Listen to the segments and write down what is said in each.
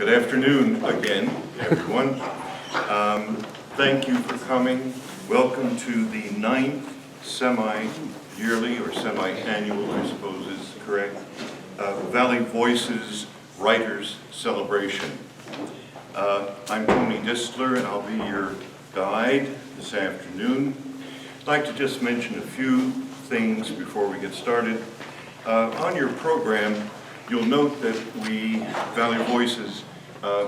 Good afternoon again, everyone. Thank you for coming. Welcome to the 9th semi-yearly or semi-annual, I suppose is correct, Valley Voices Writers Celebration. I'm Tony Distler and I'll be your guide this afternoon. I'd like to just mention a few things before we get started. On your program, you'll note that Valley Voices,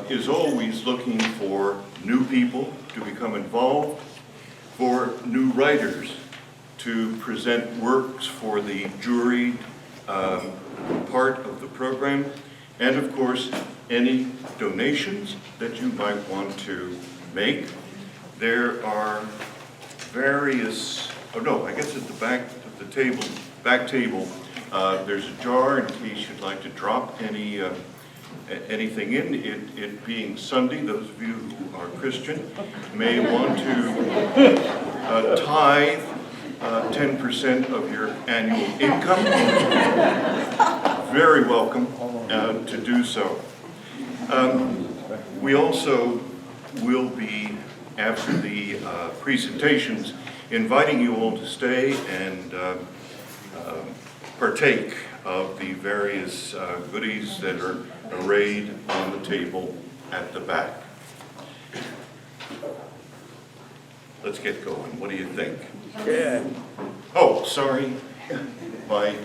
is always looking for new people to become involved, for new writers to present works for the juried part of the program, and of course, any donations that you might want to make. There are various, I guess at the back of the table, there's a jar in case you'd like to drop anything in. It being Sunday, those of you who are Christian may want to tithe 10% of your annual income. Very welcome to do so. We also will be, after the presentations, inviting you all to stay and partake of the various goodies that are arrayed on the table at the back. Let's get going. What do you think? Yeah. Oh, sorry. My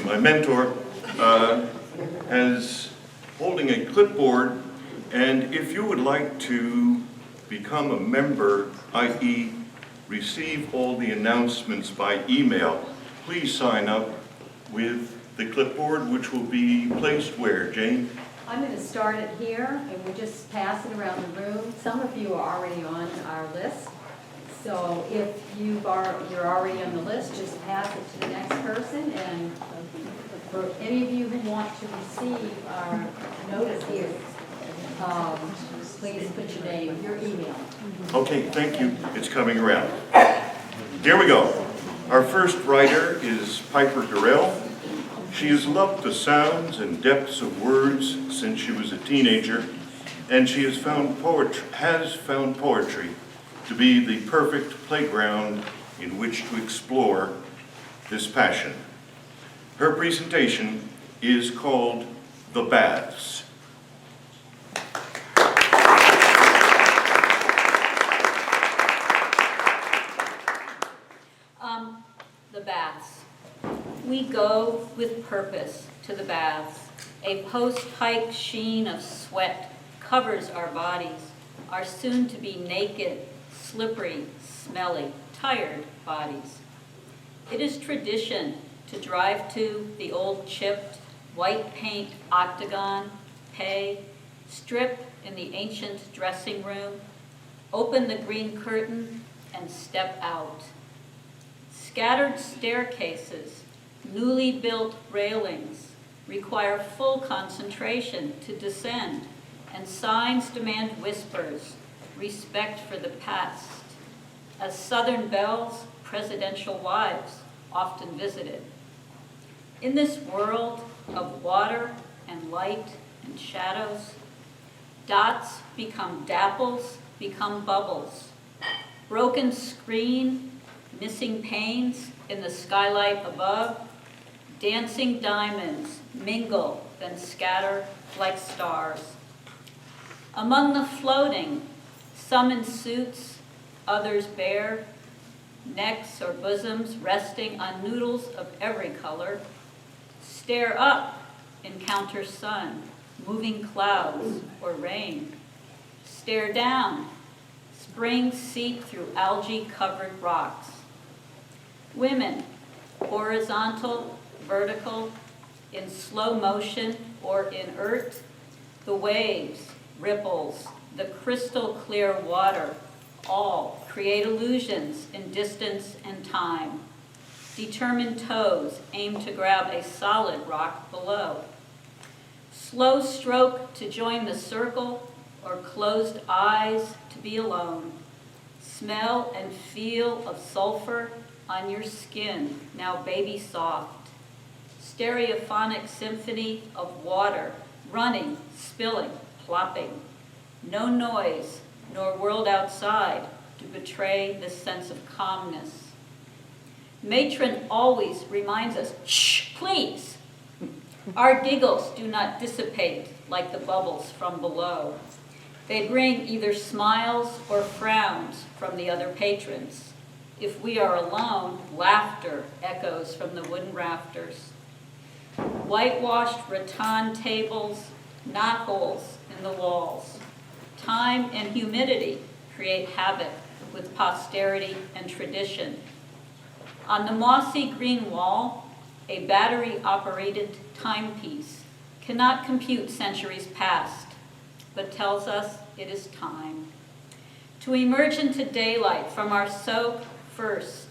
my mentor is holding a clipboard, and if you would like to become a member, i.e. receive all the announcements by email, please sign up with the clipboard, which will be placed where, Jane? I'm going to start it here, and we'll just pass it around the room. Some of you are already on our list, so if you're already on the list, just pass it to the next person. And for any of you who want to receive our notice here, please put your name, your email. Okay, thank you. It's coming around. Here we go. Our first writer is Piper Durrell. She has loved the sounds and depths of words since she was a teenager, and she has found poetry to be the perfect playground in which to explore this passion. Her presentation is called The Baths. The baths. We go with purpose to the baths. A post-hike sheen of sweat covers our bodies, our soon-to-be naked, slippery, smelly, tired bodies. It is tradition to drive to the old chipped, white paint octagon, pay, strip in the ancient dressing room, open the green curtain, and step out. Scattered staircases, newly built railings require full concentration to descend, and signs demand whispers, respect for the past, as Southern belles, presidential wives, often visited. In this world of water and light and shadows, dots become dapples, become bubbles. Broken screen, missing panes in the skylight above, dancing diamonds mingle, then scatter like stars. Among the floating, some in suits, others bare, necks or bosoms resting on noodles of every color. Stare up, encounter sun, moving clouds or rain. Stare down, springs seep through algae-covered rocks. Women, horizontal, vertical, in slow motion or inert, the waves, ripples, the crystal clear water, all create illusions in distance and time. Determined toes aim to grab a solid rock below. Slow stroke to join the circle, or closed eyes to be alone. Smell and feel of sulfur on your skin, now baby soft. stereophonic symphony of water, running, spilling, plopping. No noise, nor world outside to betray this sense of calmness. Matron always reminds us, shh, please. Our giggles do not dissipate like the bubbles from below. They bring either smiles or frowns from the other patrons. If we are alone, laughter echoes from the wooden rafters. Whitewashed rattan tables, knotholes in the walls. Time and humidity create havoc with posterity and tradition. On the mossy green wall, a battery-operated timepiece cannot compute centuries past, but tells us it is time. To emerge into daylight from our soak first,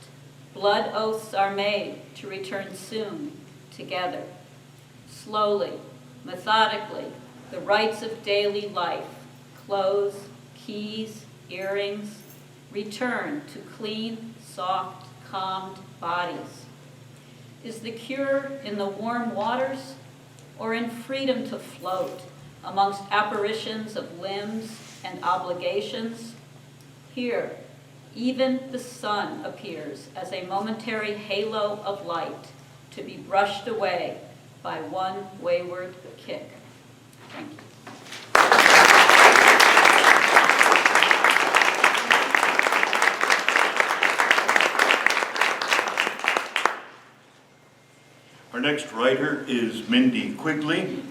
blood oaths are made to return soon together. Slowly, methodically, the rites of daily life, clothes, keys, earrings, return to clean, soft, calmed bodies. Is the cure in the warm waters or in freedom to float amongst apparitions of limbs and obligations? Here, even the sun appears as a momentary halo of light to be brushed away by one wayward kick. Thank you. Our next writer is Mindy Quigley.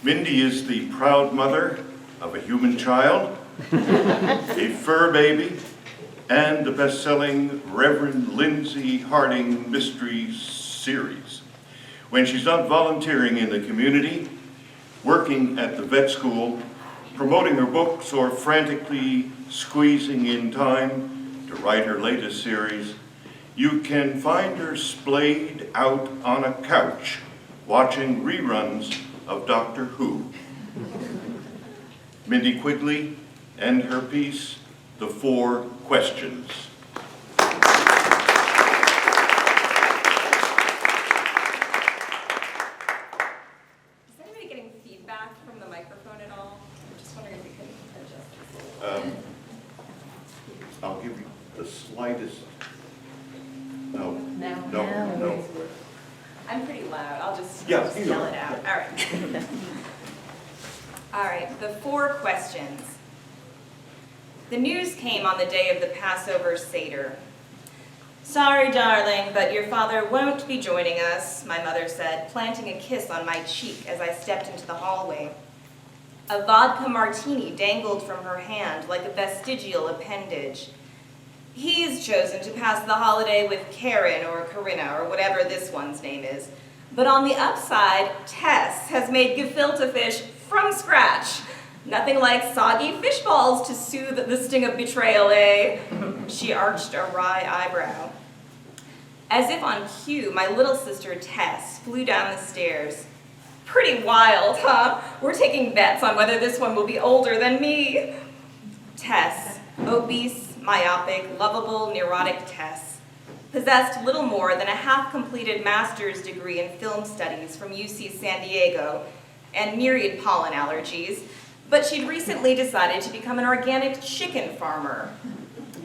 Mindy is the proud mother of a human child, a fur baby, and the best-selling Reverend Lindsay Harding mystery series. When she's not volunteering in the community, working at the vet school, promoting her books, or frantically squeezing in time to write her latest series, you can find her splayed out on a couch watching reruns of Doctor Who. Mindy Quigley and her piece, The Four Questions. Is anybody getting feedback from the microphone at all? I'm just wondering if we can adjust this. I'll give you the slightest. No. No. No. I'm pretty loud. I'll just Yeah, you yell know. it out. All right. All right, the four questions. The news came on the day of the Passover Seder. "Sorry, darling, but your father won't be joining us," my mother said, planting a kiss on my cheek as I stepped into the hallway. A vodka martini dangled from her hand like a vestigial appendage. "He's chosen to pass the holiday with Karen or Corinna or whatever this one's name is. But on the upside, Tess has made gefilte fish from scratch. Nothing like soggy fish balls to soothe the sting of betrayal, eh?" She arched a wry eyebrow. As if on cue, my little sister Tess flew down the stairs. "Pretty wild, huh? We're taking bets on whether this one will be older than me." Tess, obese, myopic, lovable, neurotic Tess, possessed little more than a half-completed master's degree in film studies from UC San Diego and myriad pollen allergies, but she'd recently decided to become an organic chicken farmer.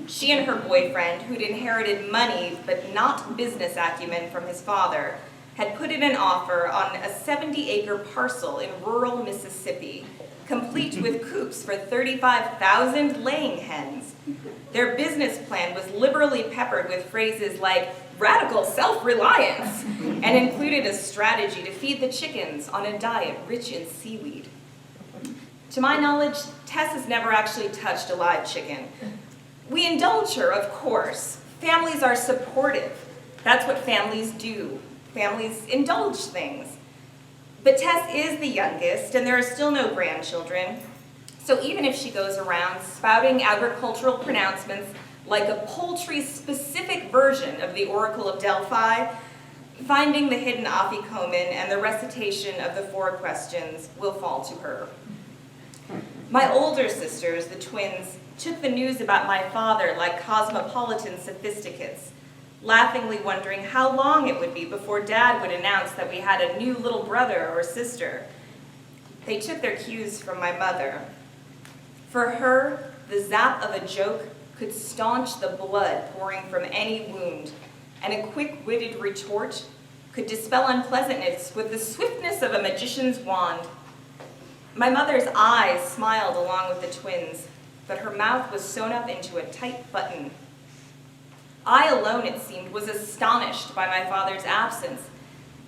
She and her boyfriend, who'd inherited money but not business acumen from his father, had put in an offer on a 70-acre parcel in rural Mississippi, complete with coops for 35,000 laying hens. Their business plan was liberally peppered with phrases like radical self-reliance and included a strategy to feed the chickens on a diet rich in seaweed. To my knowledge, Tess has never actually touched a live chicken. We indulge her, of course. Families are supportive. That's what families do. Families indulge things. But Tess is the youngest, and there are still no grandchildren. So even if she goes around spouting agricultural pronouncements like a poultry-specific version of the Oracle of Delphi, finding the hidden afikomen and the recitation of the four questions will fall to her. My older sisters, the twins, took the news about my father like cosmopolitan sophisticates. laughingly wondering how long it would be before Dad would announce that we had a new little brother or sister. They took their cues from my mother. For her, the zap of a joke could staunch the blood pouring from any wound, and a quick-witted retort could dispel unpleasantness with the swiftness of a magician's wand. My mother's eyes smiled along with the twins, but her mouth was sewn up into a tight button. I alone, it seemed, was astonished by my father's absence.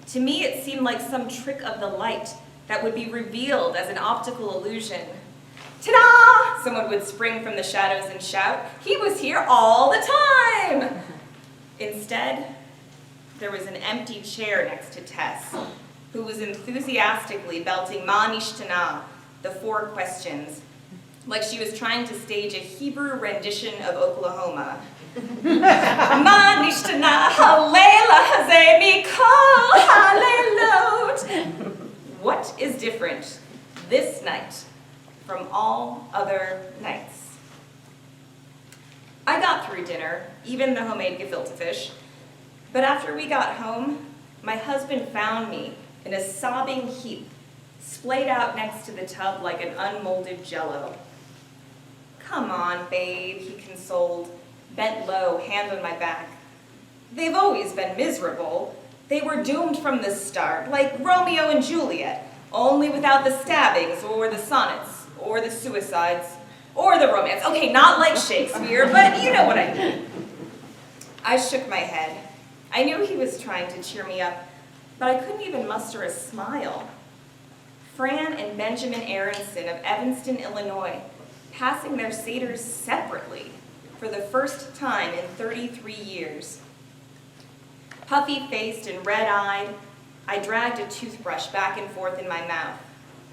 To me, it seemed like some trick of the light that would be revealed as an optical illusion. Ta-da! Someone would spring from the shadows and shout, "He was here all the time!" Instead, there was an empty chair next to Tess, who was enthusiastically belting Ma Nishtana, the 4 questions, like she was trying to stage a Hebrew rendition of Oklahoma. Ma Nishtana, halela hazeh mikol halelot. What is different this night from all other nights? I got through dinner, even the homemade gefilte fish, but after we got home, my husband found me in a sobbing heap, splayed out next to the tub like an unmolded jello. "Come on, babe," he consoled, bent low, hand on my back. "They've always been miserable. They were doomed from the start, like Romeo and Juliet, only without the stabbings or the sonnets or the suicides or the romance. Okay, not like Shakespeare, but you know what I mean." I shook my head. I knew he was trying to cheer me up, but I couldn't even muster a smile. Fran and Benjamin Aronson of Evanston, Illinois, passing their seders separately for the first time in 33 years. Puffy-faced and red-eyed, I dragged a toothbrush back and forth in my mouth,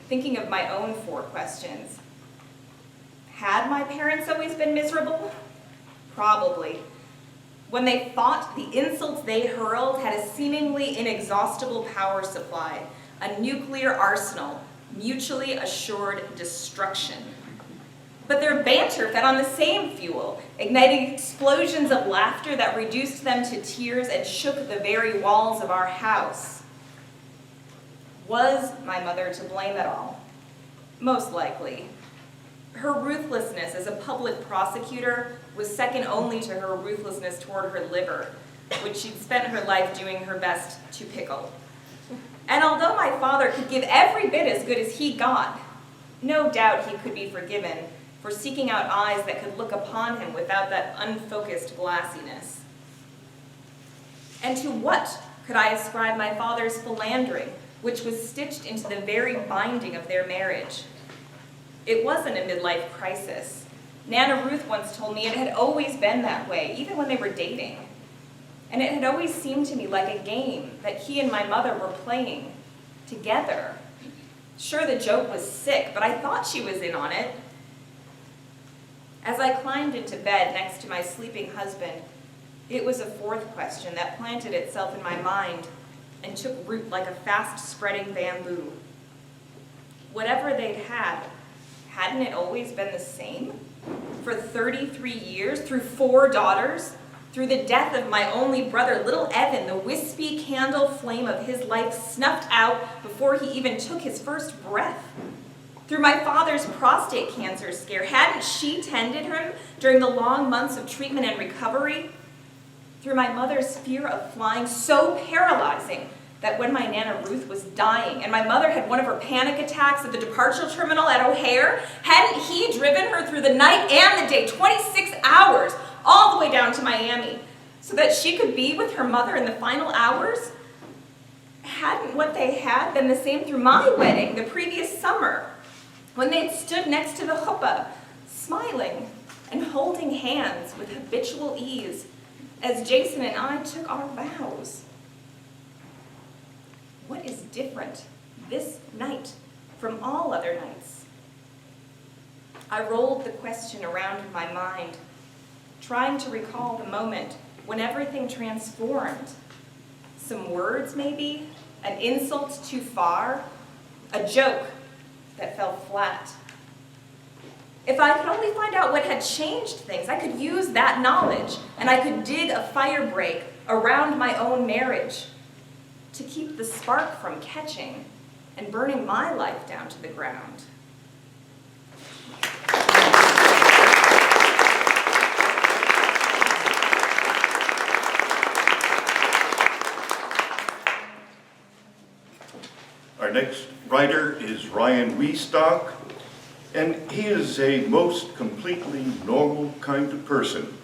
thinking of my own 4 questions. Had my parents always been miserable? Probably. When they fought, the insults they hurled had a seemingly inexhaustible power supply, a nuclear arsenal, mutually assured destruction. But their banter fed on the same fuel, igniting explosions of laughter that reduced them to tears and shook the very walls of our house. Was my mother to blame at all? Most likely. Her ruthlessness as a public prosecutor was second only to her ruthlessness toward her liver, which she'd spent her life doing her best to pickle. And although my father could give every bit as good as he got, no doubt he could be forgiven for seeking out eyes that could look upon him without that unfocused glassiness. And to what could I ascribe my father's philandering, which was stitched into the very binding of their marriage? It wasn't a midlife crisis. Nana Ruth once told me it had always been that way, even when they were dating. And it had always seemed to me like a game that he and my mother were playing together. Sure, the joke was sick, but I thought she was in on it. As I climbed into bed next to my sleeping husband, it was a 4th question that planted itself in my mind and took root like a fast-spreading bamboo. Whatever they'd had, hadn't it always been the same? For 33 years, through 4 daughters, through the death of my only brother, little Evan, the wispy candle flame of his life snuffed out before he even took his first breath. Through my father's prostate cancer scare, hadn't she tended him during the long months of treatment and recovery? Through my mother's fear of flying, so paralyzing that when my Nana Ruth was dying and my mother had one of her panic attacks at the departure terminal at O'Hare, hadn't he driven her through the night and the day, 26 hours, all the way down to Miami, so that she could be with her mother in the final hours? Hadn't what they had been the same through my wedding the previous summer, when they'd stood next to the chuppah, smiling and holding hands with habitual ease as Jason and I took our vows? What is different this night from all other nights? I rolled the question around in my mind, trying to recall the moment when everything transformed. Some words, maybe, an insult too far, a joke that fell flat. If I could only find out what had changed things, I could use that knowledge, and I could dig a fire break around my own marriage to keep the spark from catching and burning my life down to the ground. Our next writer is Ryan Wesdock, and he is a most completely normal kind of person.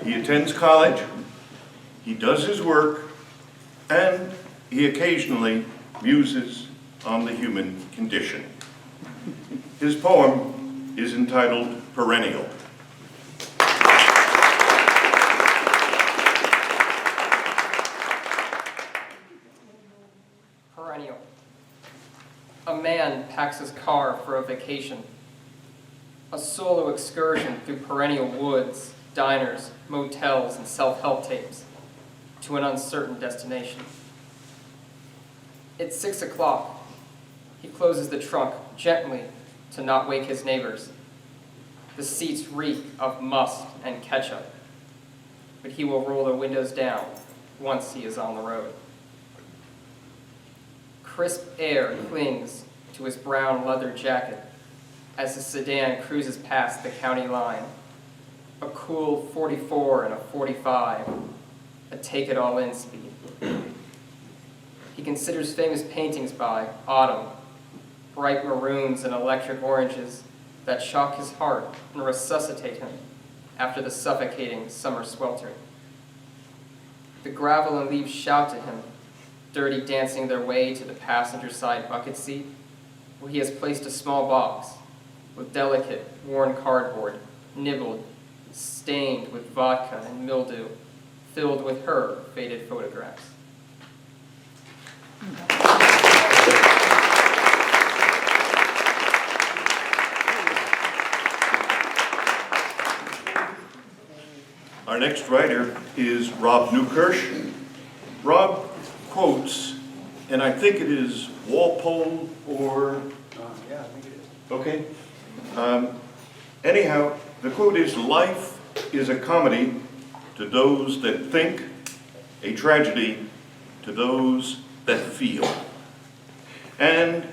He attends college, he does his work, and he occasionally muses on the human condition. His poem is entitled Perennial. Perennial. A man packs his car for a vacation. A solo excursion through perennial woods, diners, motels, and self-help tapes to an uncertain destination. It's 6 o'clock. He closes the trunk gently to not wake his neighbors. The seats reek of must and ketchup, but he will roll the windows down once he is on the road. Crisp air clings to his brown leather jacket as the sedan cruises past the county line. A cool 44 and a 45, a take-it-all-in speed. He considers famous paintings by Autumn, bright maroons and electric oranges that shock his heart and resuscitate him after the suffocating summer sweltering. The gravel and leaves shout to him, dirty dancing their way to the passenger side bucket seat, where he has placed a small box with delicate, worn cardboard, nibbled, stained with vodka and mildew, filled with her faded photographs. Our next writer is Rob Neukirch. Rob quotes, and I think it is Walpole or... Yeah, I think it is. Okay. Anyhow, the quote is, "Life is a comedy to those that think, a tragedy to those that feel." And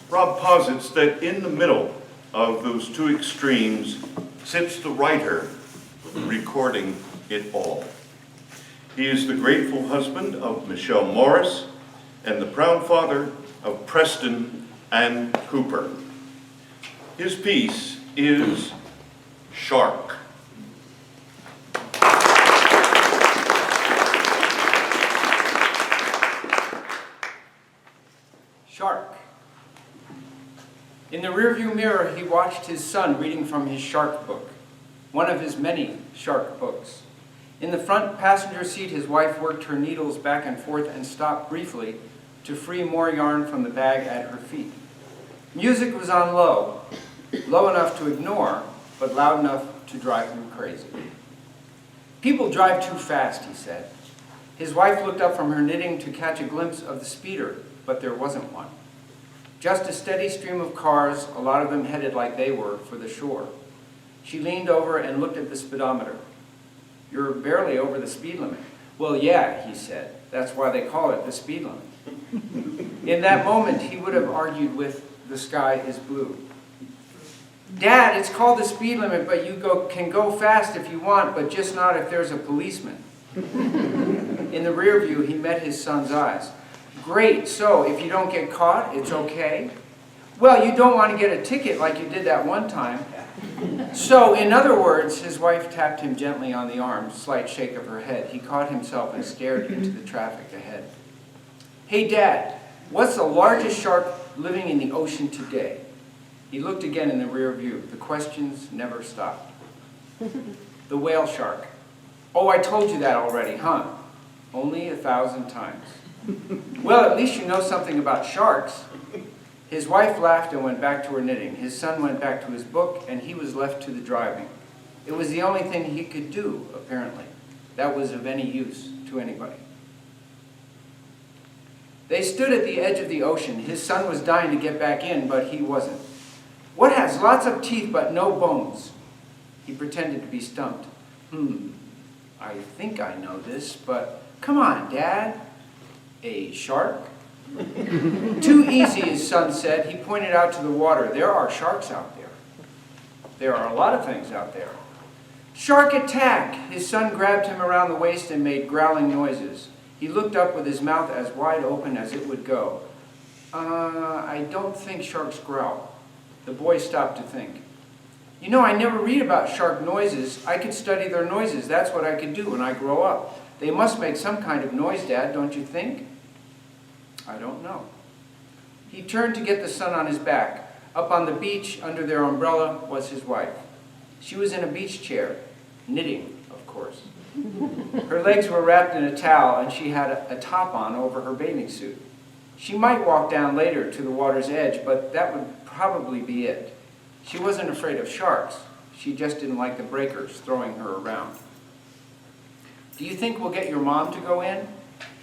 Rob posits that in the middle of those two extremes sits the writer recording it all. He is the grateful husband of Michelle Morris and the proud father of Preston and Cooper. His piece is Shark. Shark. In the rearview mirror, he watched his son reading from his shark book, one of his many shark books. In the front passenger seat, his wife worked her needles back and forth and stopped briefly to free more yarn from the bag at her feet. Music was on low, low enough to ignore, but loud enough to drive him crazy. "People drive too fast," he said. His wife looked up from her knitting to catch a glimpse of the speeder, but there wasn't one. Just a steady stream of cars, a lot of them headed like they were for the shore. She leaned over and looked at the speedometer. "You're barely over the speed limit." "Well, yeah," he said. "That's why they call it the speed limit." In that moment, he would have argued with "The sky is blue." "Dad, it's called the speed limit, but you can go fast if you want, but just not if there's a policeman." In the rear view, he met his son's eyes. "Great, so if you don't get caught, it's okay?" "Well, you don't want to get a ticket like you did that one time." "So, in other words," his wife tapped him gently on the arm, slight shake of her head. He caught himself and stared into the traffic ahead. "Hey, Dad, what's the largest shark living in the ocean today?" He looked again in the rear view. The questions never stopped. "The whale shark." "Oh, I told you that already, huh?" "Only 1,000 times." "Well, at least you know something about sharks." His wife laughed and went back to her knitting. His son went back to his book, and he was left to the driving. It was the only thing he could do, apparently, that was of any use to anybody. They stood at the edge of the ocean. His son was dying to get back in, but he wasn't. What has lots of teeth but no bones? He pretended to be stumped. I think I know this, but come on, Dad. A shark? Too easy, his son said. He pointed out to the water. There are sharks out there. There are a lot of things out there. Shark attack! His son grabbed him around the waist and made growling noises. He looked up with his mouth as wide open as it would go. I don't think sharks growl. The boy stopped to think. You know, I never read about shark noises. I could study their noises. That's what I could do when I grow up. They must make some kind of noise, Dad, don't you think? I don't know. He turned to get the son on his back. Up on the beach, under their umbrella, was his wife. She was in a beach chair, knitting, of course. Her legs were wrapped in a towel, and she had a top on over her bathing suit. She might walk down later to the water's edge, but that would probably be it. She wasn't afraid of sharks. She just didn't like the breakers throwing her around. Do you think we'll get your mom to go in?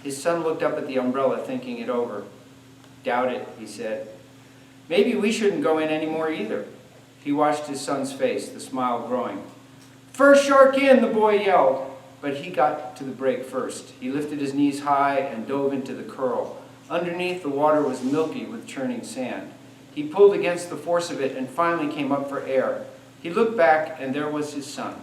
His son looked up at the umbrella, thinking it over. Doubt it, he said. Maybe we shouldn't go in anymore either. He watched his son's face, the smile growing. First shark in, the boy yelled. But he got to the break first. He lifted his knees high and dove into the curl. Underneath, the water was milky with churning sand. He pulled against the force of it and finally came up for air. He looked back, and there was his son.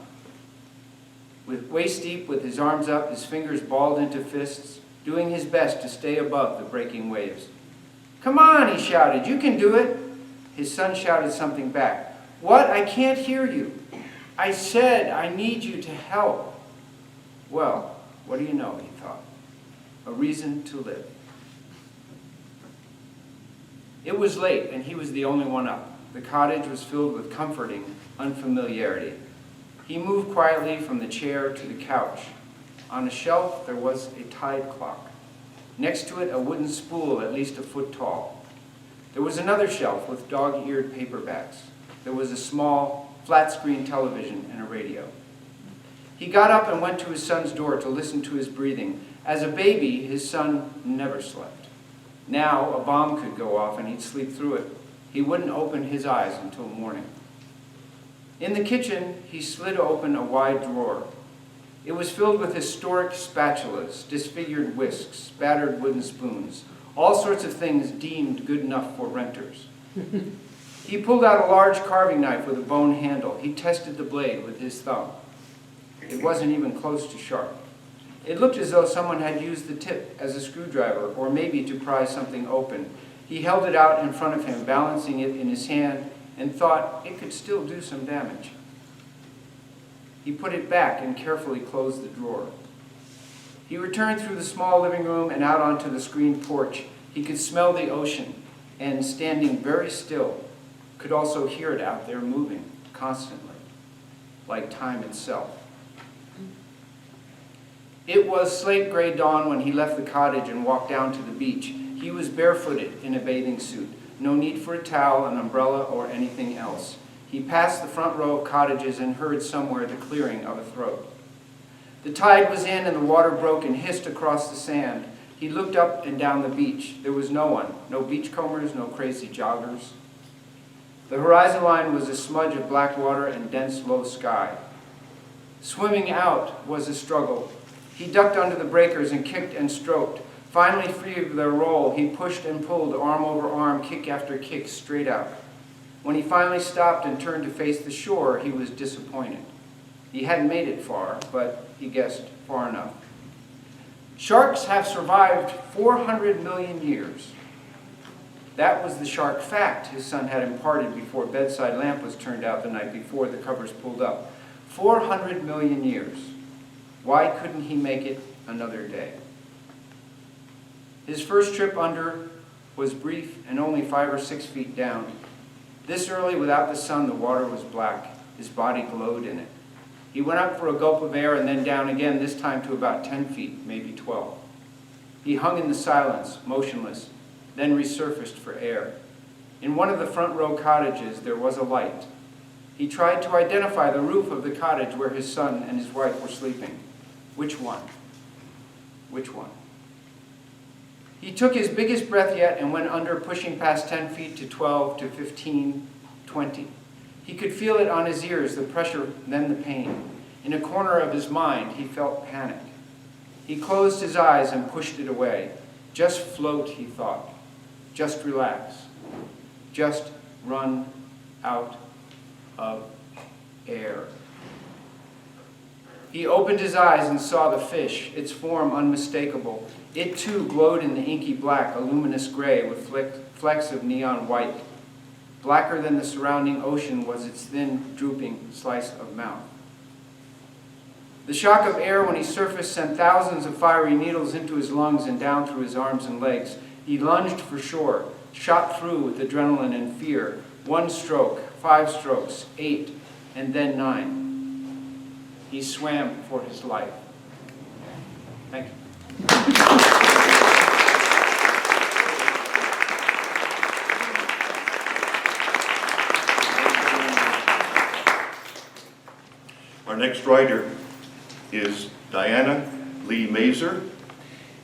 With waist deep, with his arms up, his fingers balled into fists, doing his best to stay above the breaking waves. Come on, he shouted. You can do it. His son shouted something back. What? I can't hear you. I said I need you to help. Well, what do you know, he thought. A reason to live. It was late, and he was the only one up. The cottage was filled with comforting unfamiliarity. He moved quietly from the chair to the couch. On a shelf, there was a tide clock. Next to it, a wooden spool at least a foot tall. There was another shelf with dog-eared paperbacks. There was a small, flat-screen television and a radio. He got up and went to his son's door to listen to his breathing. As a baby, his son never slept. Now, a bomb could go off and he'd sleep through it. He wouldn't open his eyes until morning. In the kitchen, he slid open a wide drawer. It was filled with historic spatulas, disfigured whisks, battered wooden spoons, all sorts of things deemed good enough for renters. He pulled out a large carving knife with a bone handle. He tested the blade with his thumb. It wasn't even close to sharp. It looked as though someone had used the tip as a screwdriver, or maybe to pry something open. He held it out in front of him, balancing it in his hand, and thought it could still do some damage. He put it back and carefully closed the drawer. He returned through the small living room and out onto the screened porch. He could smell the ocean, and standing very still, could also hear it out there moving constantly, like time itself. It was slate gray dawn when he left the cottage and walked down to the beach. He was barefooted in a bathing suit. No need for a towel, an umbrella, or anything else. He passed the front row of cottages and heard somewhere the clearing of a throat. The tide was in and the water broke and hissed across the sand. He looked up and down the beach. There was no one, no beachcombers, no crazy joggers. The horizon line was a smudge of black water and dense low sky. Swimming out was a struggle. He ducked under the breakers and kicked and stroked. Finally free of their roll, he pushed and pulled arm over arm, kick after kick, straight out. When he finally stopped and turned to face the shore, he was disappointed. He hadn't made it far, but he guessed far enough. Sharks have survived 400 million years. That was the shark fact his son had imparted before bedside lamp was turned out the night before the covers pulled up. 400 million years. Why couldn't he make it another day? His first trip under was brief and only 5 or 6 feet down. This early, without the sun, the water was black. His body glowed in it. He went up for a gulp of air and then down again, this time to about 10 feet, maybe 12. He hung in the silence, motionless, then resurfaced for air. In one of the front row cottages, there was a light. He tried to identify the roof of the cottage where his son and his wife were sleeping. Which one? Which one? He took his biggest breath yet and went under, pushing past 10 feet to 12 to 15. 20. He could feel it on his ears, the pressure, then the pain. In a corner of his mind, he felt panic. He closed his eyes and pushed it away. Just float, he thought. Just relax. Just run out of air. He opened his eyes and saw the fish, its form unmistakable. It too glowed in the inky black, a luminous gray with flecks of neon white. Blacker than the surrounding ocean was its thin, drooping slice of mouth. The shock of air when he surfaced sent thousands of fiery needles into his lungs and down through his arms and legs. He lunged for shore, shot through with adrenaline and fear. 1 stroke, 5 strokes, 8, and then 9. He swam for his life. Thank you. Our next writer is Diana Lee Mazor,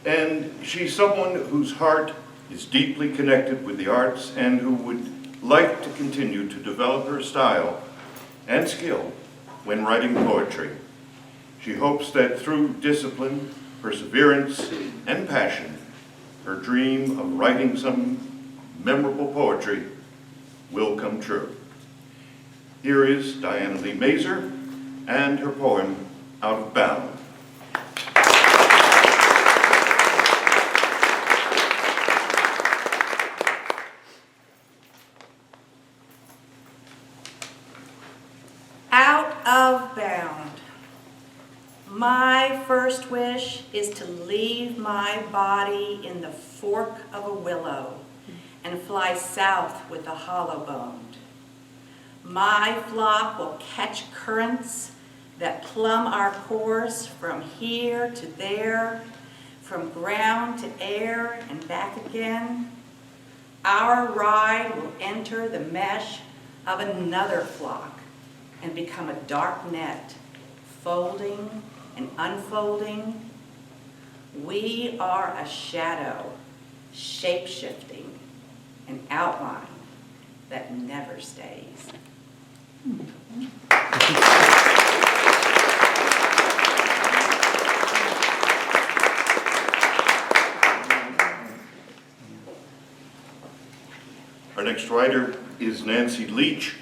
and she's someone whose heart is deeply connected with the arts and who would like to continue to develop her style and skill when writing poetry. She hopes that through discipline, perseverance, and passion, her dream of writing some memorable poetry will come true. Here is Diana Lee Mazor and her poem, Out of Bound. Out of bound. My first wish is to leave my body in the fork of a willow and fly south with the hollow boned. My flock will catch currents that plumb our course from here to there, from ground to air and back again. Our ride will enter the mesh of another flock and become a dark net, folding and unfolding. We are a shadow, shape-shifting, an outline that never stays. Our next writer is Nancy Leech.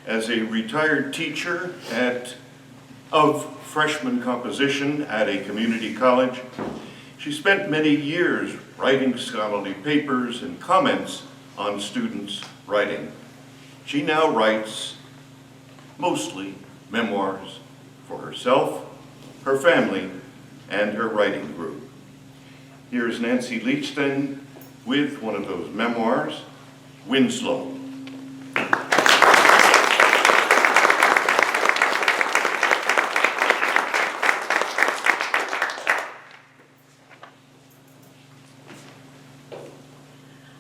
As a retired teacher of freshman composition at a community college, she spent many years writing scholarly papers and comments on students' writing. She now writes mostly memoirs for herself, her family, and her writing group. Here's Nancy Leech then with one of those memoirs, Winslow.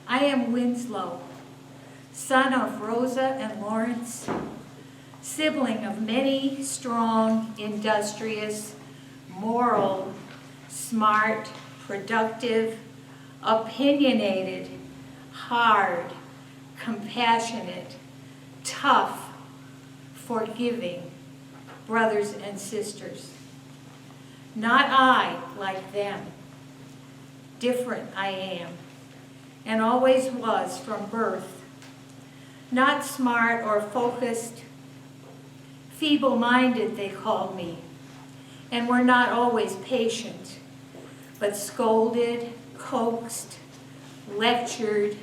I am Winslow, son of Rosa and Lawrence, sibling of many strong, industrious, moral, smart, productive, opinionated, hard, compassionate, tough, forgiving brothers and sisters. Not I like them. Different I am, and always was from birth. Not smart or focused, feeble-minded they called me, and were not always patient, but scolded, coaxed, lectured,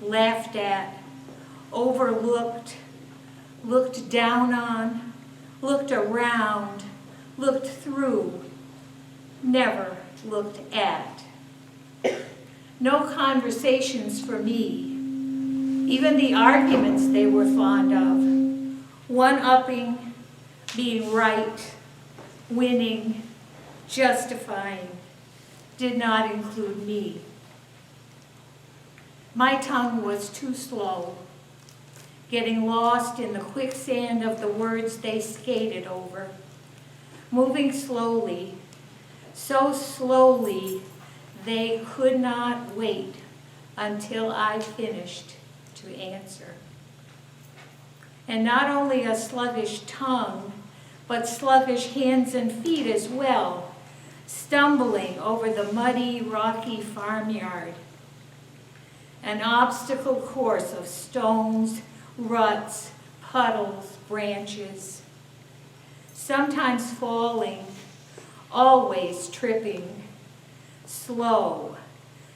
laughed at, overlooked, looked down on, looked around, looked through, never looked at. No conversations for me, even the arguments they were fond of, one-upping, being right, winning, justifying, did not include me. My tongue was too slow, getting lost in the quicksand of the words they skated over, moving slowly, so slowly they could not wait until I finished to answer. and not only a sluggish tongue, but sluggish hands and feet as well, stumbling over the muddy, rocky farmyard. An obstacle course of stones, ruts, puddles, branches, sometimes falling, always tripping, slow,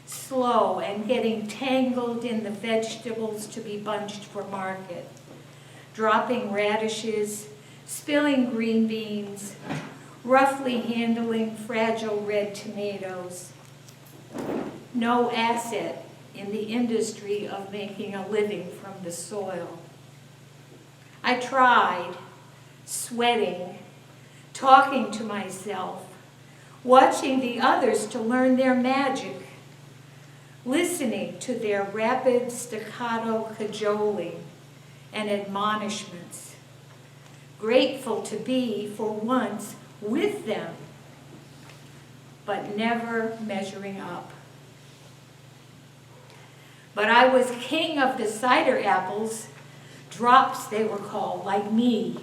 slow, and getting tangled in the vegetables to be bunched for market, dropping radishes, spilling green beans, roughly handling fragile red tomatoes. No asset in the industry of making a living from the soil. I tried, sweating, talking to myself, watching the others to learn their magic, listening to their rapid staccato cajoling and admonishments, grateful to be, for once, with them, but never measuring up. But I was king of the cider apples, drops they were called, like me.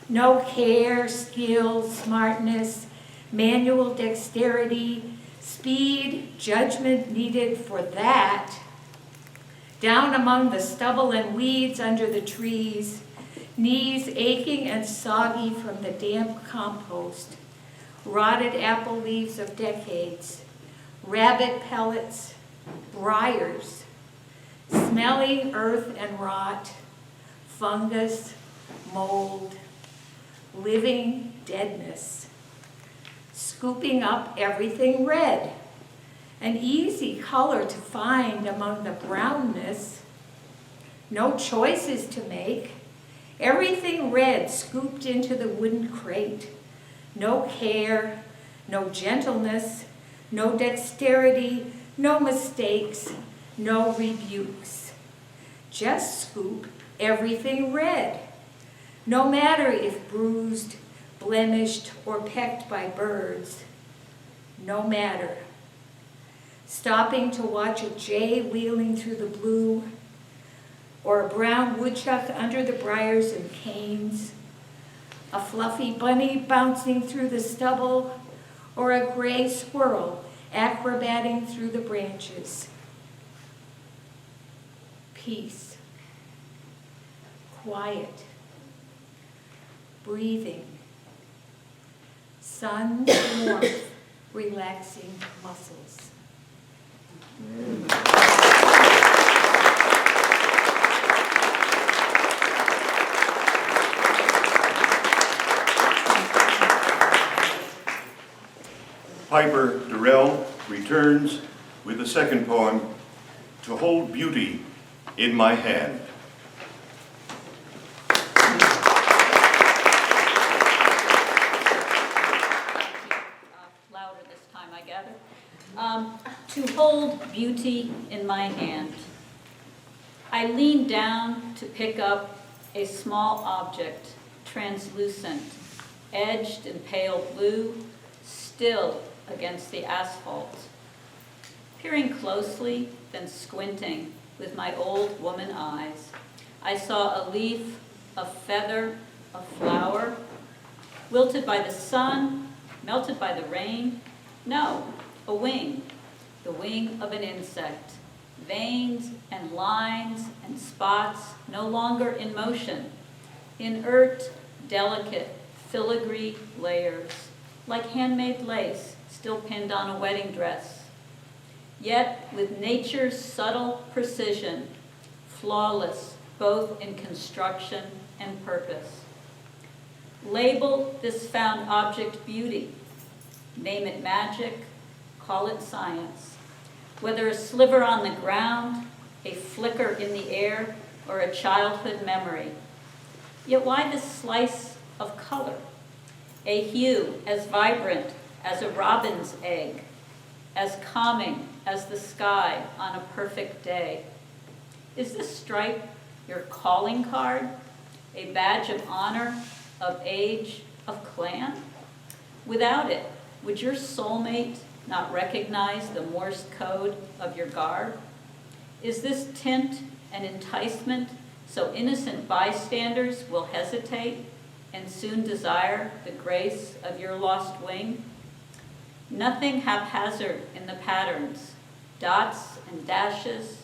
No care, skill, smartness, manual dexterity, speed, judgment needed for that. Down among the stubble and weeds under the trees, knees aching and soggy from the damp compost, rotted apple leaves of decades, rabbit pellets, briars, smelly earth and rot, fungus, mold, living deadness, scooping up everything red, an easy color to find among the brownness, no choices to make, everything red scooped into the wooden crate, no care, no gentleness, no dexterity, no mistakes, no rebukes. Just scoop everything red, no matter if bruised, blemished, or pecked by birds. No matter. Stopping to watch a jay wheeling through the blue, or a brown woodchuck under the briars and canes, a fluffy bunny bouncing through the stubble, or a gray squirrel acrobating through the branches. Peace. Quiet. Breathing. Sun warmth, relaxing muscles. Piper Durrell returns with the second poem, To Hold Beauty in My Hand. Louder this time, I gather. To hold beauty in my hand. I lean down to pick up a small object, translucent, edged in pale blue, still against the asphalt. Peering closely, then squinting with my old woman eyes, I saw a leaf, a feather, a flower, wilted by the sun, melted by the rain. No, a wing, the wing of an insect. Veins and lines and spots no longer in motion. Inert, delicate, filigree layers, like handmade lace still pinned on a wedding dress. Yet with nature's subtle precision, flawless both in construction and purpose. Label this found object beauty. Name it magic, call it science. Whether a sliver on the ground, a flicker in the air, or a childhood memory. Yet why this slice of color? A hue as vibrant as a robin's egg, as calming as the sky on a perfect day. Is this stripe your calling card, a badge of honor, of age, of clan? Without it, would your soulmate not recognize the Morse code of your garb? Is this tint an enticement so innocent bystanders will hesitate and soon desire the grace of your lost wing? Nothing haphazard in the patterns, dots and dashes,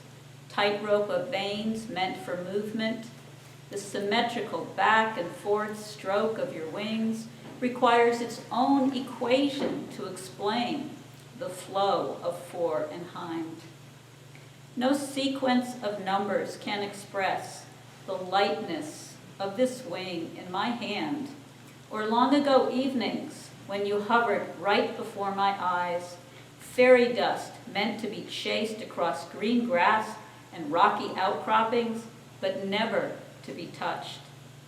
tightrope of veins meant for movement. The symmetrical back and forth stroke of your wings requires its own equation to explain the flow of fore and hind. No sequence of numbers can express the lightness of this wing in my hand, or long ago evenings when you hovered right before my eyes, fairy dust meant to be chased across green grass and rocky outcroppings, but never to be touched,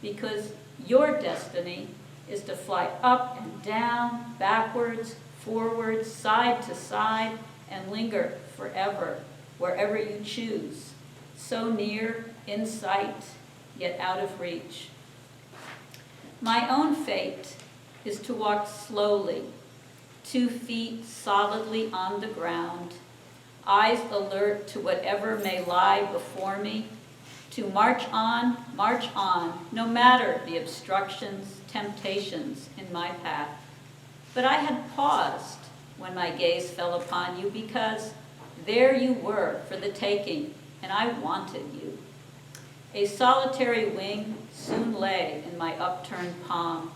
because your destiny is to fly up and down, backwards, forwards, side to side, and linger forever, wherever you choose, so near, in sight, yet out of reach. My own fate is to walk slowly, 2 feet solidly on the ground, eyes alert to whatever may lie before me, to march on, no matter the obstructions, temptations in my path. But I had paused when my gaze fell upon you, because there you were for the taking, and I wanted you. A solitary wing soon lay in my upturned palm,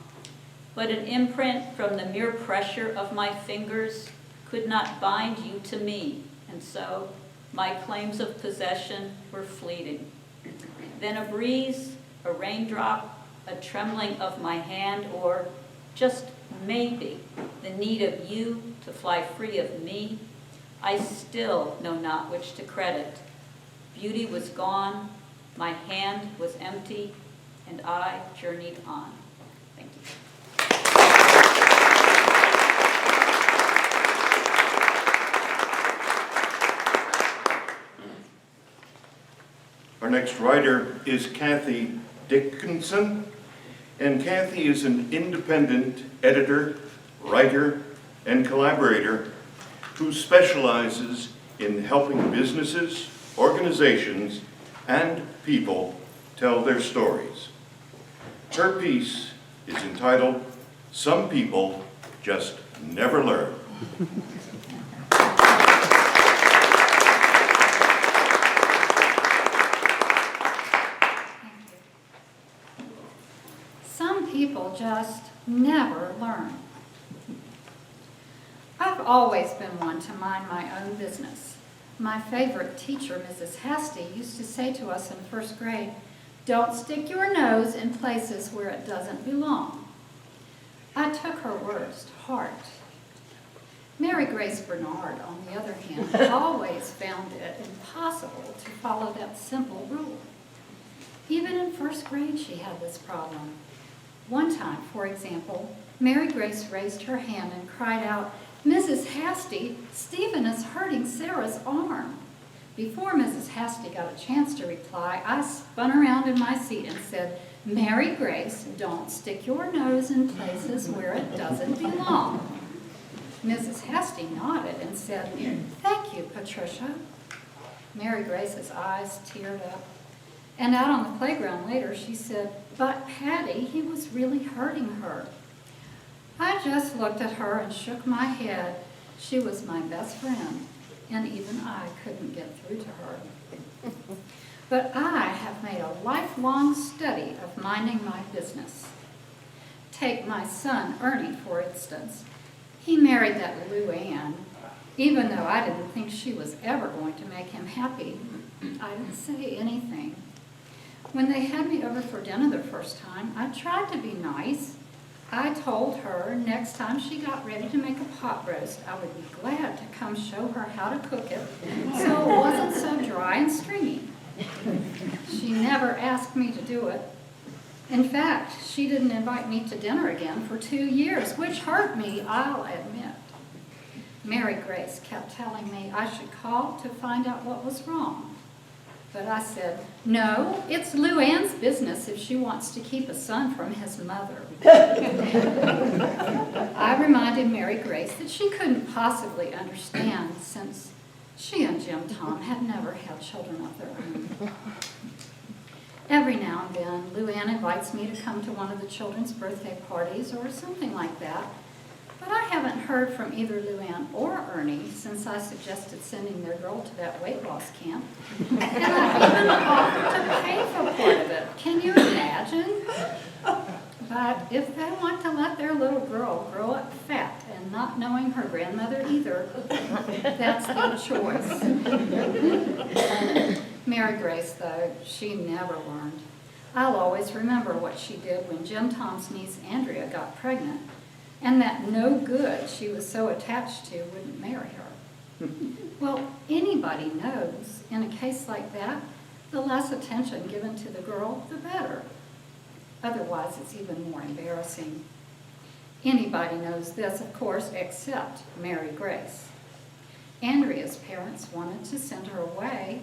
but an imprint from the mere pressure of my fingers could not bind you to me, and so my claims of possession were fleeting. Then a breeze, a raindrop, a trembling of my hand, or just maybe the need of you to fly free of me, I still know not which to credit. Beauty was gone, my hand was empty, and I journeyed on. Thank you. Our next writer is Kathie Dickenson, and Kathie is an independent editor, writer, and collaborator who specializes in helping businesses, organizations, and people tell their stories. Her piece is entitled, "Some People Just Never Learn." Some people just never learn. I've always been one to mind my own business. My favorite teacher, Mrs. Hasty, used to say to us in first grade, "Don't stick your nose in places where it doesn't belong." I took her words to heart. Mary Grace Bernard, on the other hand, always found it impossible to follow that simple rule. Even in first grade, she had this problem. One time, for example, Mary Grace raised her hand and cried out, "Mrs. Hasty, Stephen is hurting Sarah's arm." Before Mrs. Hasty got a chance to reply, I spun around in my seat and said, "Mary Grace, don't stick your nose in places where it doesn't belong." Mrs. Hasty nodded and said, "Thank you, Patricia." Mary Grace's eyes teared up. And out on the playground later, she said, "But Patty, he was really hurting her." I just looked at her and shook my head. She was my best friend, and even I couldn't get through to her. But I have made a lifelong study of minding my business. Take my son, Ernie, for instance. He married that Lou Ann. Even though I didn't think she was ever going to make him happy, I didn't say anything. When they had me over for dinner the first time, I tried to be nice. I told her next time she got ready to make a pot roast, I would be glad to come show her how to cook it so it wasn't so dry and stringy. She never asked me to do it. In fact, she didn't invite me to dinner again for 2 years, which hurt me, I'll admit. Mary Grace kept telling me I should call to find out what was wrong. But I said, "No, it's Lou Ann's business if she wants to keep a son from his mother." I reminded Mary Grace that she couldn't possibly understand since she and Jim Tom had never had children of their own. Every now and then, Luann invites me to come to one of the children's birthday parties or something like that. But I haven't heard from either Luann or Ernie since I suggested sending their girl to that weight loss camp. And I even offered to pay for part of it. Can you imagine? But if they want to let their little girl grow up fat and not knowing her grandmother either, that's their choice. Mary Grace, though, she never learned. I'll always remember what she did when Jim Tom's niece Andrea got pregnant, and that no good she was so attached to wouldn't marry her. Well, anybody knows, in a case like that, the less attention given to the girl, the better. Otherwise, it's even more embarrassing. Anybody knows this, of course, except Mary Grace. Andrea's parents wanted to send her away.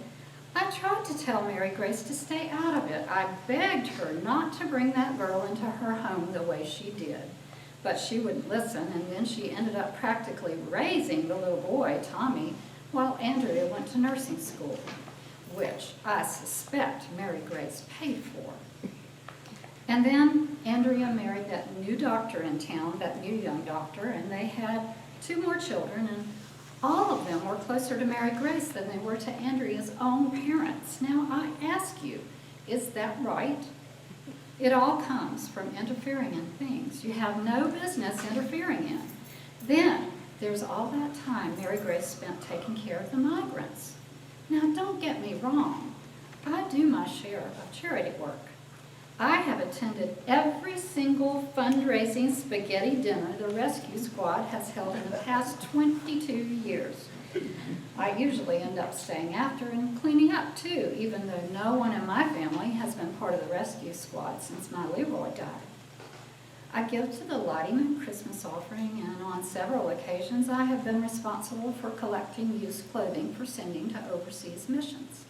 I tried to tell Mary Grace to stay out of it. I begged her not to bring that girl into her home the way she did. But she wouldn't listen, and then she ended up practically raising the little boy, Tommy, while Andrea went to nursing school, which I suspect Mary Grace paid for. And then Andrea married that new doctor in town, that new young doctor, and they had 2 more children, and all of them were closer to Mary Grace than they were to Andrea's own parents. Now, I ask you, is that right? It all comes from interfering in things you have no business interfering in. Then, there's all that time Mary Grace spent taking care of the migrants. Now, don't get me wrong. I do my share of charity work. I have attended every single fundraising spaghetti dinner the rescue squad has held in the past 22 years. I usually end up staying after and cleaning up too, even though no one in my family has been part of the rescue squad since my Leroy died. I give to the lighting and Christmas offering, and on several occasions I have been responsible for collecting used clothing for sending to overseas missions.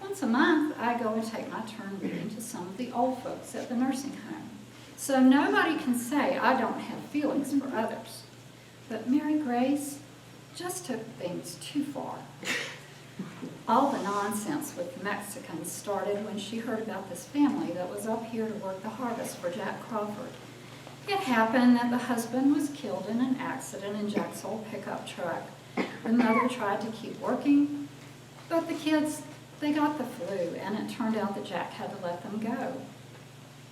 Once a month, I go and take my turn reading to some of the old folks at the nursing home. So nobody can say I don't have feelings for others. But Mary Grace just took things too far. All the nonsense with the Mexicans started when she heard about this family that was up here to work the harvest for Jack Crawford. It happened that the husband was killed in an accident in Jack's old pickup truck. The mother tried to keep working, but the kids, they got the flu, and it turned out that Jack had to let them go.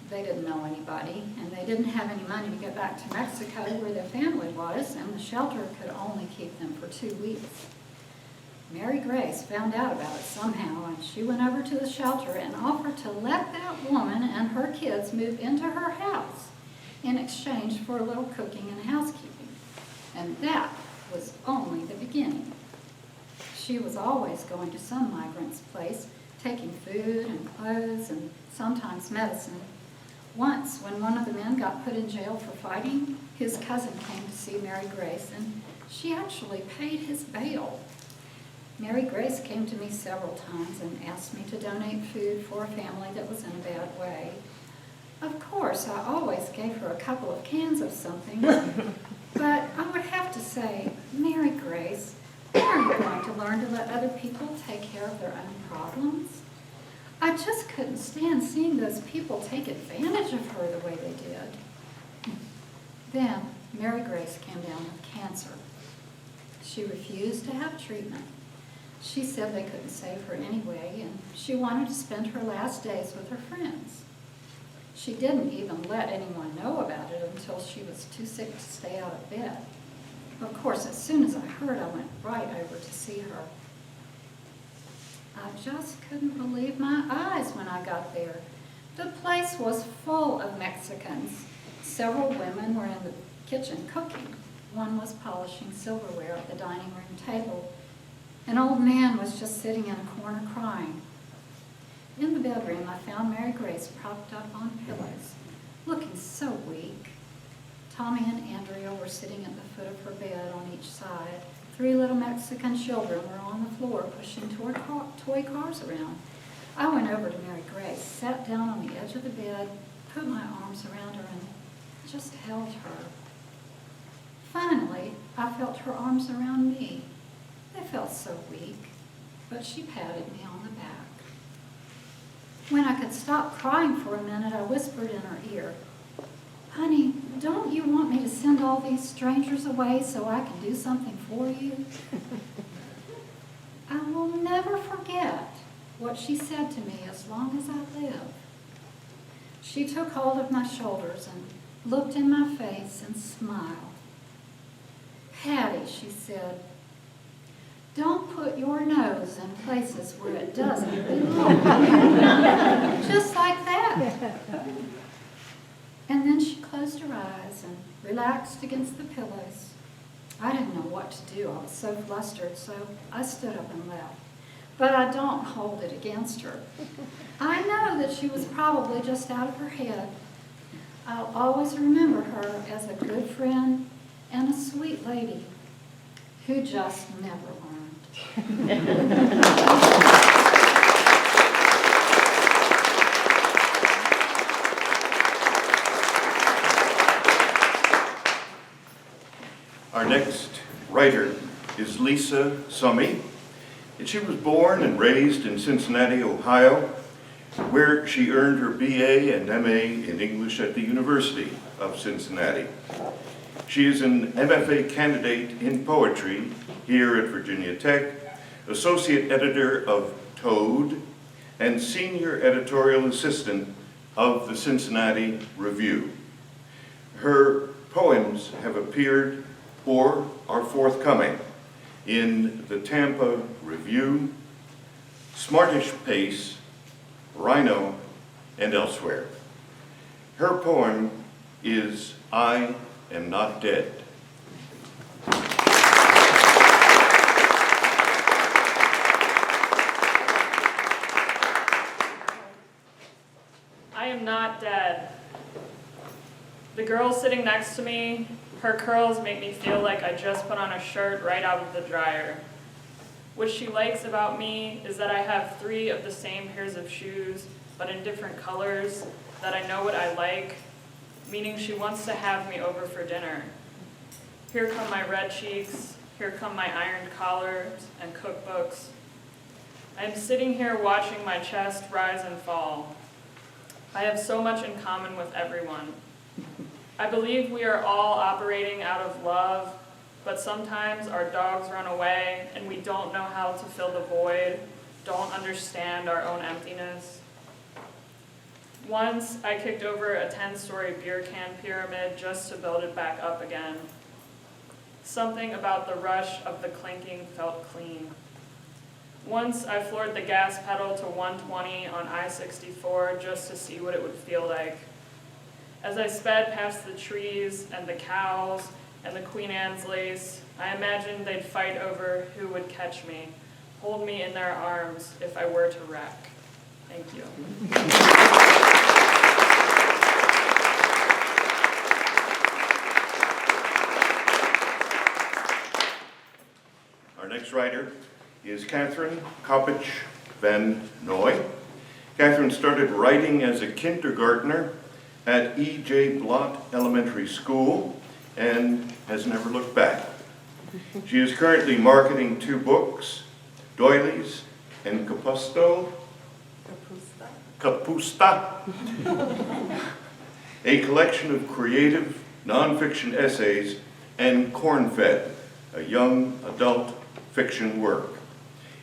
They didn't know anybody, and they didn't have any money to get back to Mexico where their family was, and the shelter could only keep them for 2 weeks. Mary Grace found out about it somehow, and she went over to the shelter and offered to let that woman and her kids move into her house in exchange for a little cooking and housekeeping. And that was only the beginning. She was always going to some migrant's place, taking food and clothes and sometimes medicine. Once, when one of the men got put in jail for fighting, his cousin came to see Mary Grace, and she actually paid his bail. Mary Grace came to me several times and asked me to donate food for a family that was in a bad way. Of course, I always gave her a couple of cans of something, but I would have to say, Mary Grace, when are you going to learn to let other people take care of their own problems? I just couldn't stand seeing those people take advantage of her the way they did. Then Mary Grace came down with cancer. She refused to have treatment. She said they couldn't save her anyway, and she wanted to spend her last days with her friends. She didn't even let anyone know about it until she was too sick to stay out of bed. Of course, as soon as I heard, I went right over to see her. I just couldn't believe my eyes when I got there. The place was full of Mexicans. Several women were in the kitchen cooking. One was polishing silverware at the dining room table. An old man was just sitting in a corner crying. In the bedroom, I found Mary Grace propped up on pillows, looking so weak. Tommy and Andrea were sitting at the foot of her bed on each side. 3 little Mexican children were on the floor pushing toy cars around. I went over to Mary Grace, sat down on the edge of the bed, put my arms around her, and just held her. Finally, I felt her arms around me. They felt so weak, but she patted me on the back. When I could stop crying for a minute, I whispered in her ear, "Honey, don't you want me to send all these strangers away so I can do something for you?" I will never forget what she said to me as long as I live. She took hold of my shoulders and looked in my face and smiled. "Patty," she said, "don't put your nose in places where it doesn't belong." Just like that. And then she closed her eyes and relaxed against the pillows. I didn't know what to do. I was so flustered, so I stood up and left. But I don't hold it against her. I know that she was probably just out of her head. I'll always remember her as a good friend and a sweet lady who just never learned. Our next writer is Lisa Summe. And she was born and raised in Cincinnati, Ohio, where she earned her BA and MA in English at the University of Cincinnati. She is an MFA candidate in poetry here at Virginia Tech, associate editor of Toad, and senior editorial assistant of the Cincinnati Review. Her poems have appeared or are forthcoming in the Tampa Review, Smartish Pace, Rhino, and elsewhere. Her poem is "I Am Not Dead." I am not dead. The girl sitting next to me, her curls make me feel like I just put on a shirt right out of the dryer. What she likes about me is that I have 3 of the same pairs of shoes, but in different colors, that I know what I like, meaning she wants to have me over for dinner. Here come my red cheeks, here come my ironed collars and cookbooks. I am sitting here watching my chest rise and fall. I have so much in common with everyone. I believe we are all operating out of love, but sometimes our dogs run away and we don't know how to fill the void, don't understand our own emptiness. Once I kicked over a 10-story beer can pyramid just to build it back up again. Something about the rush of the clinking felt clean. Once I floored the gas pedal to 120 on I-64 just to see what it would feel like. As I sped past the trees and the cows and the Queen Anne's lace, I imagined they'd fight over who would catch me, hold me in their arms if I were to wreck. Thank you. Our next writer is Copich Van Noy. Catherine started writing as a kindergartner at E.J. Blott Elementary School and has never looked back. She is currently marketing 2 books, Doilies and Capusta, a collection of creative nonfiction essays, and Corn-Fed, a young adult fiction work,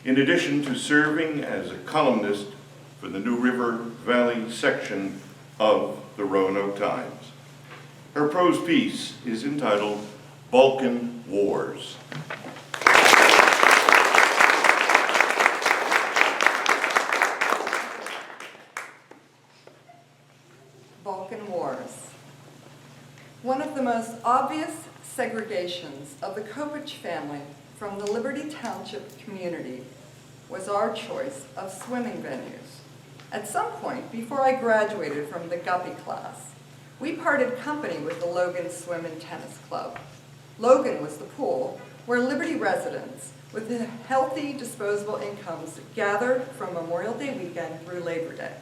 in addition to serving as a columnist for the New River Valley section of the Roanoke Times. Her prose piece is entitled Balkan Wars. Balkan Wars. One of the most obvious segregations of the Copich family from the Liberty Township community was our choice of swimming venues. At some point before I graduated from the Guppy class, we parted company with the Logan Swim and Tennis Club. Logan was the pool where Liberty residents with healthy disposable incomes gathered from Memorial Day weekend through Labor Day.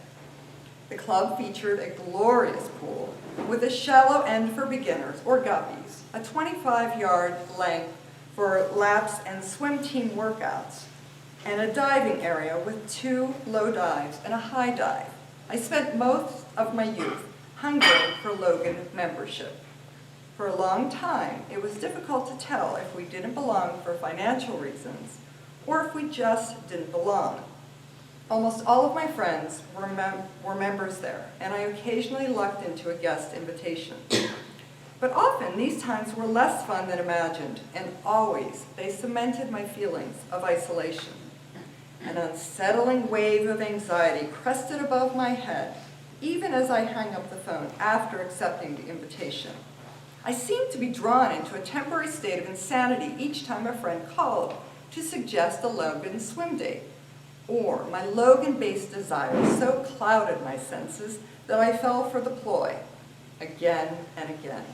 The club featured a glorious pool with a shallow end for beginners, or guppies, a 25-yard length for laps and swim team workouts, and a diving area with 2 low dives and a high dive. I spent most of my youth hungering for Logan membership. For a long time, it was difficult to tell if we didn't belong for financial reasons or if we just didn't belong. Almost all of my friends were members there, and I occasionally lucked into a guest invitation. But often, these times were less fun than imagined, and always they cemented my feelings of isolation. An unsettling wave of anxiety crested above my head, even as I hung up the phone after accepting the invitation. I seemed to be drawn into a temporary state of insanity each time a friend called to suggest a Logan swim date. Or my Logan-based desires so clouded my senses that I fell for the ploy, again and again.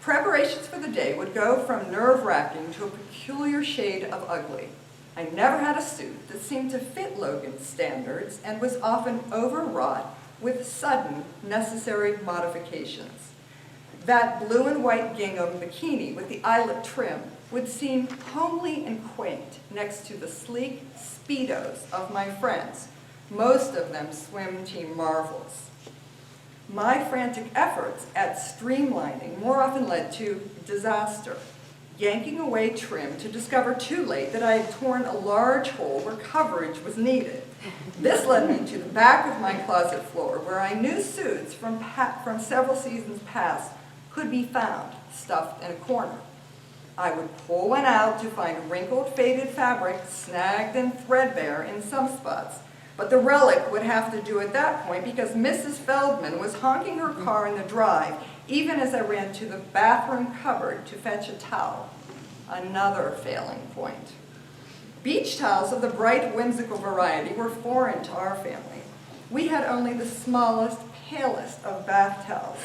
Preparations for the day would go from nerve-wracking to a peculiar shade of ugly. I never had a suit that seemed to fit Logan's standards and was often overwrought with sudden, necessary modifications. That blue and white gingham bikini with the eyelet trim would seem homely and quaint next to the sleek Speedos of my friends, most of them swim team marvels. My frantic efforts at streamlining more often led to disaster, yanking away trim to discover too late that I had torn a large hole where coverage was needed. This led me to the back of my closet floor where I knew suits from several seasons past could be found, stuffed in a corner. I would pull one out to find wrinkled, faded fabric, snagged and threadbare in some spots. But the relic would have to do at that point because Mrs. Feldman was honking her car in the drive, even as I ran to the bathroom cupboard to fetch a towel. Another failing point. Beach towels of the bright, whimsical variety were foreign to our family. We had only the smallest, palest of bath towels,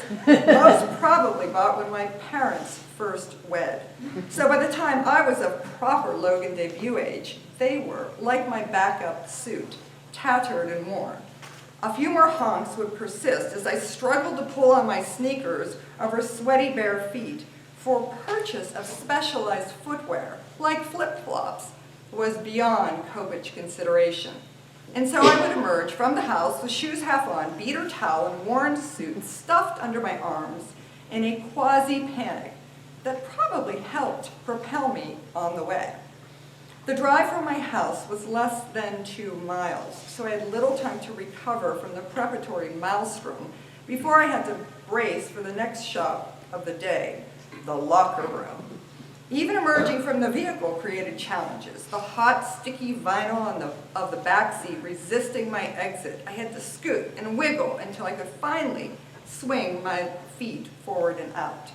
most probably bought when my parents first wed. So by the time I was of proper Logan debut age, they were, like my backup suit, tattered and worn. A few more honks would persist as I struggled to pull on my sneakers over sweaty bare feet, for purchase of specialized footwear, like flip-flops, was beyond Copich consideration. And so I would emerge from the house with shoes half on, beater towel, and worn suit stuffed under my arms in a quasi-panic that probably helped propel me on the way. The drive from my house was less than 2 miles, so I had little time to recover from the preparatory maelstrom before I had to brace for the next shop of the day, the locker room. Even emerging from the vehicle created challenges. The hot, sticky vinyl of the back seat resisting my exit. I had to scoot and wiggle until I could finally swing my feet forward and out.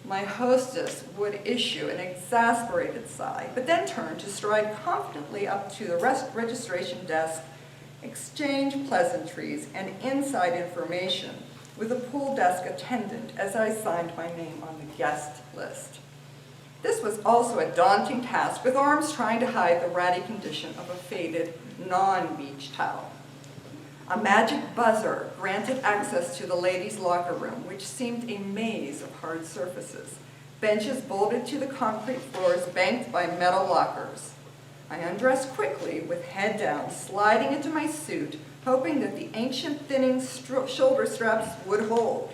My hostess would issue an exasperated sigh, but then turn to stride confidently up to the registration desk, exchange pleasantries and inside information with a pool desk attendant as I signed my name on the guest list. This was also a daunting task, with arms trying to hide the ratty condition of a faded, non-beach towel. A magic buzzer granted access to the ladies' locker room, which seemed a maze of hard surfaces. Benches bolted to the concrete floors banked by metal lockers. I undressed quickly, with head down, sliding into my suit, hoping that the ancient thinning shoulder straps would hold,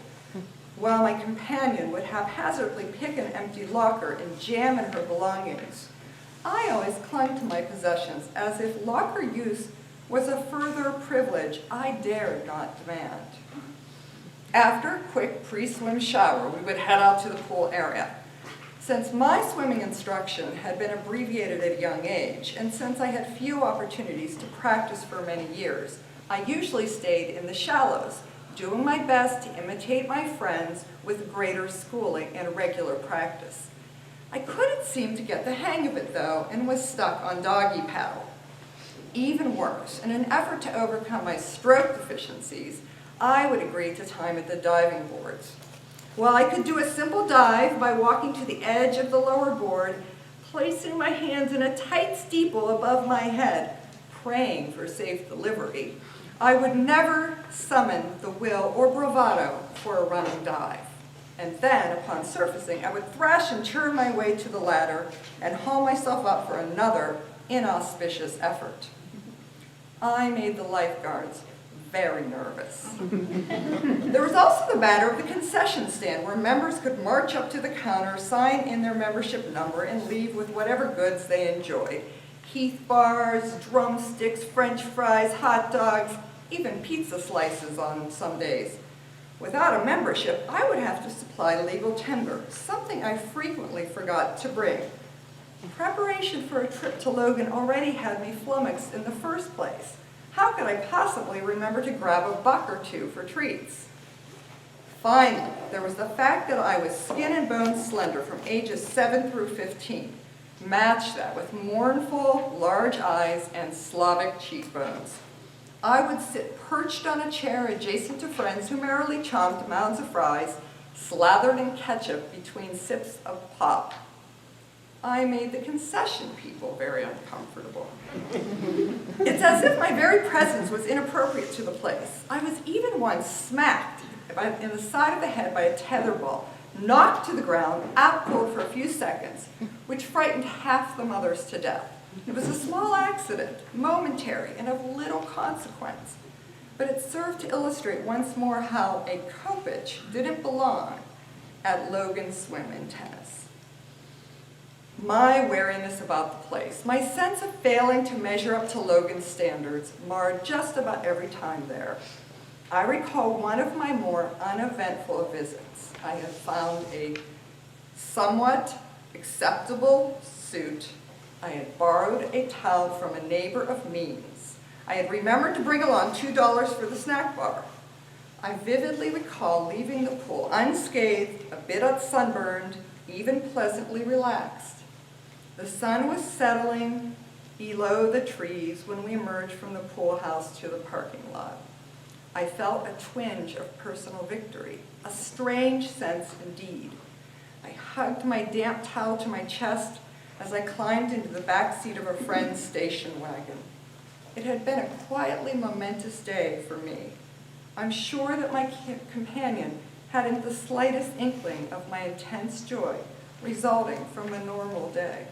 while my companion would haphazardly pick an empty locker and jam in her belongings. I always clung to my possessions as if locker use was a further privilege I dared not demand. After a quick pre-swim shower, we would head out to the pool area. Since my swimming instruction had been abbreviated at a young age, and since I had few opportunities to practice for many years, I usually stayed in the shallows, doing my best to imitate my friends with greater schooling and regular practice. I couldn't seem to get the hang of it, though, and was stuck on doggy paddle. Even worse, in an effort to overcome my stroke deficiencies, I would agree to time at the diving boards. While I could do a simple dive by walking to the edge of the lower board, placing my hands in a tight steeple above my head, praying for safe delivery, I would never summon the will or bravado for a running dive. And then, upon surfacing, I would thrash and churn my way to the ladder and haul myself up for another inauspicious effort. I made the lifeguards very nervous. There was also the matter of the concession stand, where members could march up to the counter, sign in their membership number, and leave with whatever goods they enjoyed. Heath bars, drumsticks, French fries, hot dogs, even pizza slices on some days. Without a membership, I would have to supply legal tender, something I frequently forgot to bring. Preparation for a trip to Logan already had me flummoxed in the first place. How could I possibly remember to grab a buck or two for treats? Finally, there was the fact that I was skin and bone slender from ages 7 through 15. Match that with mournful, large eyes and Slavic cheekbones. I would sit perched on a chair adjacent to friends who merrily chomped mounds of fries, slathered in ketchup between sips of pop. I made the concession people very uncomfortable. It's as if my very presence was inappropriate to the place. I was even once smacked in the side of the head by a tetherball, knocked to the ground, out-pulled for a few seconds, which frightened half the mothers to death. It was a small accident, momentary, and of little consequence, but it served to illustrate once more how a Copich didn't belong at Logan swim and tennis. My wariness about the place, my sense of failing to measure up to Logan's standards, marred just about every time there. I recall one of my more uneventful visits. I had found a somewhat acceptable suit. I had borrowed a towel from a neighbor of means. I had remembered to bring along $2 for the snack bar. I vividly recall leaving the pool unscathed, a bit sunburned, even pleasantly relaxed. The sun was settling below the trees when we emerged from the pool house to the parking lot. I felt a twinge of personal victory, a strange sense indeed. I hugged my damp towel to my chest as I climbed into the back seat of a friend's station wagon. It had been a quietly momentous day for me. I'm sure that my companion hadn't the slightest inkling of my intense joy resulting from a normal day.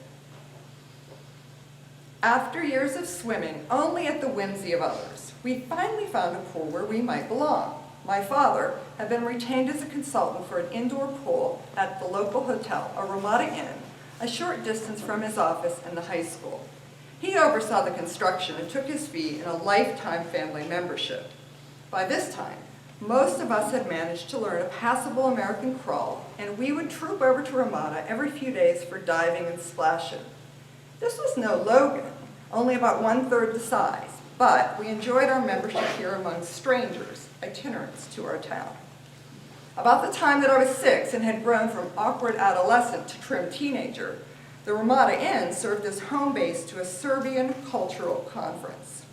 After years of swimming only at the whimsy of others, we finally found a pool where we might belong. My father had been retained as a consultant for an indoor pool at the local hotel, a Ramada Inn, a short distance from his office and the high school. He oversaw the construction and took his fee in a lifetime family membership. By this time, most of us had managed to learn a passable American crawl, and we would troop over to Ramada every few days for diving and splashing. This was no Logan, only about 1/3 the size, but we enjoyed our membership here among strangers, itinerants to our town. About the time that I was 6 and had grown from awkward adolescent to trim teenager, the Ramada Inn served as home base to a Serbian cultural conference.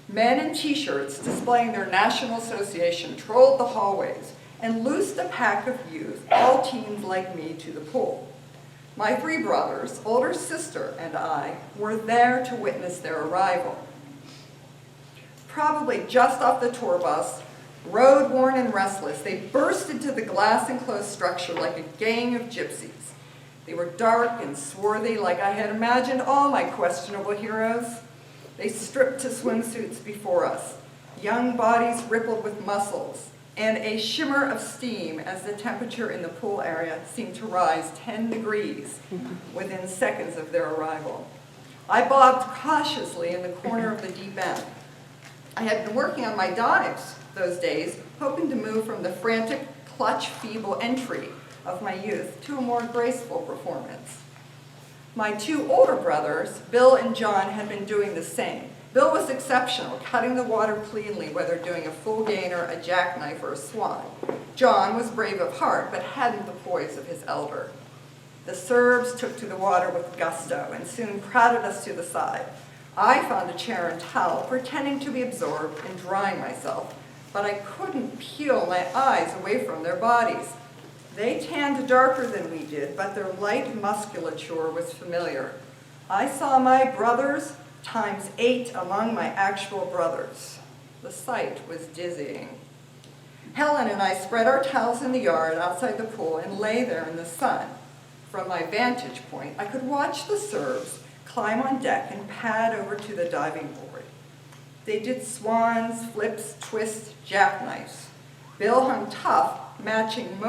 Men in t-shirts displaying their national association trolled the hallways and loosed a pack of youth, all teens like me, to the pool. My 3 brothers, older sister, and I were there to witness their arrival. Probably just off the tour bus, road-worn and restless, they burst into the glass-enclosed structure like a gang of gypsies. They were dark and swarthy, like I had imagined all my questionable heroes. They stripped to swimsuits before us, young bodies rippled with muscles, and a shimmer of steam as the temperature in the pool area seemed to rise 10 degrees within seconds of their arrival. I bobbed cautiously in the corner of the deep end. I had been working on my dives those days, hoping to move from the frantic, clutch, feeble entry of my youth to a more graceful performance. My 2 older brothers, Bill and John, had been doing the same. Bill was exceptional, cutting the water cleanly, whether doing a full gainer, a jackknife, or a swan. John was brave of heart, but hadn't the poise of his elder. The Serbs took to the water with gusto and soon crowded us to the side. I found a chair and towel, pretending to be absorbed in drying myself, but I couldn't peel my eyes away from their bodies. They tanned darker than we did, but their light musculature was familiar. I saw my brothers times 8 among my actual brothers. The sight was dizzying. Helen and I spread our towels in the yard outside the pool and lay there in the sun. From my vantage point, I could watch the Serbs climb on deck and pad over to the diving board. They did swans, flips, twists, jackknives. Bill hung tough, matching most